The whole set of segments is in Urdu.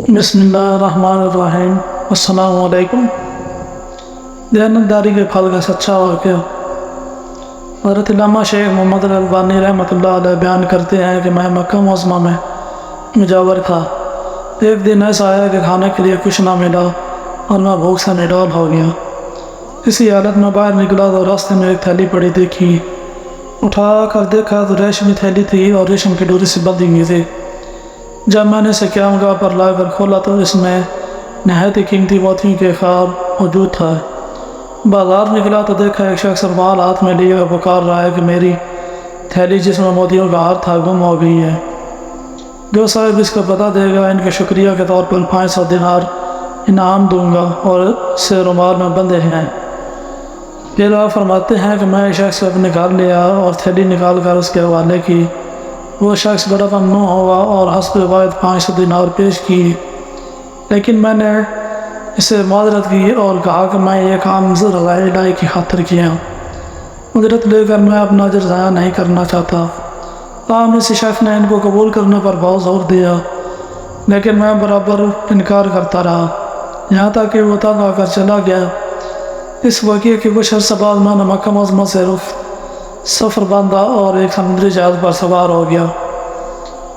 بسم اللہ الرحمن الرحیم۔ السلام علیکم۔ دیانتداری کے پھل کا سچا واقعہ۔ حضرت علامہ شیخ محمد الالبانی رحمۃ اللہ علیہ بیان کرتے ہیں کہ میں مکہ معظمہ میں مجاور تھا۔ ایک دن ایسا آیا کہ کھانے کے لیے کچھ نہ ملا اور میں بھوک سے نڈال ہو گیا۔ اسی حالت میں باہر نکلا تو راستے میں ایک تھیلی پڑی دیکھی۔ اٹھا کر دیکھا تو ریشمی تھیلی تھی اور ریشم کی ڈوری سے بندھی ہوئی تھی۔ جب میں نے اسے قیامگاہ پر لا کر کھولا تو اس میں نہایت ہی قیمتی موتیوں کے خار موجود تھا۔ بازار نکلا تو دیکھا ایک شخص رومال ہاتھ میں لیے پکار رہا ہے کہ میری تھیلی جس میں موتیوں کا ہار تھا گم ہو گئی ہے۔ جو صاحب اس کو بتا دے گا ان کے شکریہ کے طور پر 500 دینار انعام دوں گا اور اسے رومال میں بندھے ہیں۔ پھر آپ فرماتے ہیں کہ میں شخص کو نکال لیا اور تھیلی نکال کر اس کے حوالے کی۔ وہ شخص بڑا ممنون ہوا اور حسب واحد 500 دینار پیش کی، لیکن میں نے اسے معذرت کی اور کہا کہ میں یہ کام ذرا الہی کی خاطر کیا۔ اجرت لے کر میں اپنا اجر ضائع نہیں کرنا چاہتا۔ عام اس شخص نے ان کو قبول کرنے پر بہت زور دیا، لیکن میں برابر انکار کرتا رہا، یہاں تک کہ وہ تنگ آ کر چلا گیا۔ اس واقعے کے کچھ عرصہ بعد میں نے مکہ معظمہ سے رخ سفر باندھا اور ایک سمندری جہاز پر سوار ہو گیا۔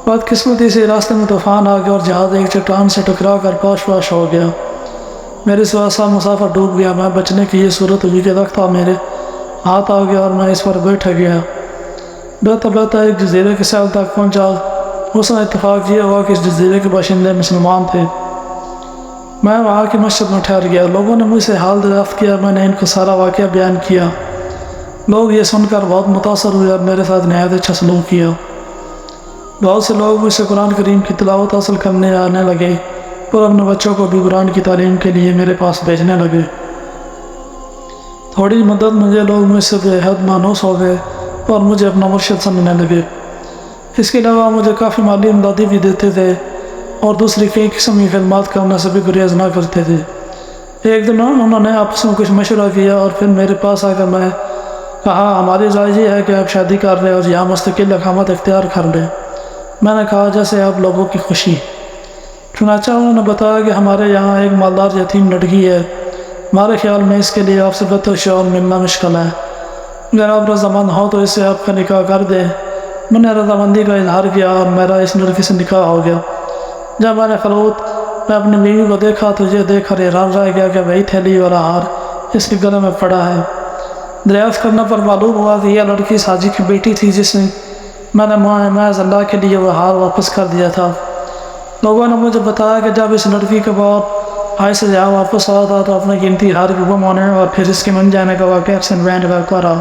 بدقسمتی سے راستے میں طوفان آ گیا اور جہاز ایک چٹان سے ٹکرا کر پاش پاش ہو گیا۔ میرے سوا سا مسافر ڈوب گیا۔ میں بچنے کی یہ صورت ہوئی کہ تختہ میرے ہاتھ آ گیا اور میں اس پر بیٹھ گیا۔ بہتا بہتا ایک جزیرے کے ساحل تک پہنچا۔ اس نے اتفاق یہ ہوا کہ اس جزیرے کے باشندے مسلمان تھے۔ میں وہاں کی مسجد میں ٹھہر گیا۔ لوگوں نے مجھ سے حال دریافت کیا۔ میں نے ان کو سارا واقعہ بیان کیا۔ لوگ یہ سن کر بہت متاثر ہوئے اور میرے ساتھ نہایت اچھا سلوک کیا۔ بہت سے لوگ مجھ سے قرآن کریم کی تلاوت حاصل کرنے آنے لگے اور اپنے بچوں کو بھی قرآن کی تعلیم کے لیے میرے پاس بھیجنے لگے۔ تھوڑی مدت مجھے لوگ مجھ سے بے حد مانوس ہو گئے اور مجھے اپنا مرشد سمجھنے لگے۔ اس کے علاوہ مجھے کافی مالی امدادی بھی دیتے تھے اور دوسری کئی قسم کی خدمات کرنے سے بھی گریز نہ کرتے تھے۔ ایک دن انہوں نے آپس میں کچھ مشورہ کیا اور پھر میرے پاس آ کر میں کہا ہماری رائے یہ ہے کہ آپ شادی کر لیں اور یہاں مستقل اقامت اختیار کر لیں۔ میں نے کہا جیسے آپ لوگوں کی خوشی۔ چنانچہ انہوں نے بتایا کہ ہمارے یہاں ایک مالدار یتیم لڑکی ہے۔ ہمارے خیال میں اس کے لیے آپ سے بہتر شوہر ملنا مشکل ہے۔ اگر آپ رضامند ہو تو اس سے آپ کا نکاح کر دیں۔ میں نے رضامندی کا اظہار کیا اور میرا اس لڑکی سے نکاح ہو گیا۔ جب میں نے فروخت میں اپنی بیوی کو دیکھا تو یہ دیکھ کر حیران رہ گیا کہ وہی تھیلی والا ہار اس کے گلے میں پڑا ہے۔ دریافت کرنے پر معلوم ہوا کہ یہ لڑکی حاجی کی بیٹی تھی جس نے میں نے محض اللہ کے لیے وہ ہار واپس کر دیا تھا۔ لوگوں نے مجھے بتایا کہ جب اس لڑکی کے بعد آئے سے جہاں واپس آیا تھا تو اپنے قیمتی ہار کے گم ہونے اور پھر اس کے من جانے کا واقعہ ایکسن بینڈ کرا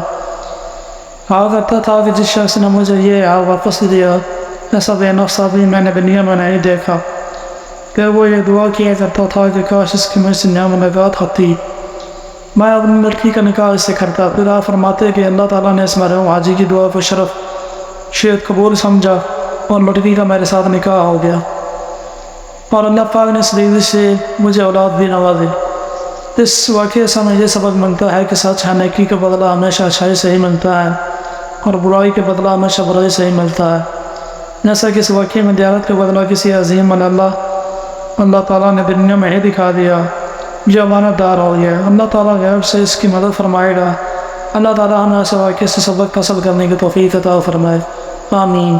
کہا کرتا تھا کہ جس شخص نے مجھے یہ ہار واپس دیا ایسا بے نفسہ بھی میں نے دنیا میں نہیں دیکھا۔ کہ وہ یہ دعا کیا کرتا تھا کہ کاش اس کی مجھ سے نیا ملاقات ہوتی، میں اپنی لڑکی کا نکاح اس سے کرتا۔ پھر آپ فرماتے کہ اللہ تعالیٰ نے اس مرحوم حاجی کی دعا کو شرف شیخ قبول سمجھا اور لڑکی کا میرے ساتھ نکاح ہو گیا اور اللہ پاک نے اس لیے سے مجھے اولاد بھی نوازی۔ اس واقعے سے ہمیں یہ سبق ملتا ہے کہ سچ ہے، نیکی کا بدلہ ہمیشہ اچھائی سے ہی ملتا ہے اور برائی کے بدلہ ہمیشہ برائی سے ہی ملتا ہے۔ جیسا کہ اس واقعے میں دیانت کا بدلہ کسی عظیم اللہ تعالیٰ نے دنیا میں ہی دکھا دیا جو امانت دار ہو گیا۔ اللہ تعالیٰ غیب سے اس کی مدد فرمائے گا۔ اللہ تعالیٰ ہمیں ایسے واقعے سے سبق حاصل کرنے کی توفیق عطا فرمائے۔ آمین۔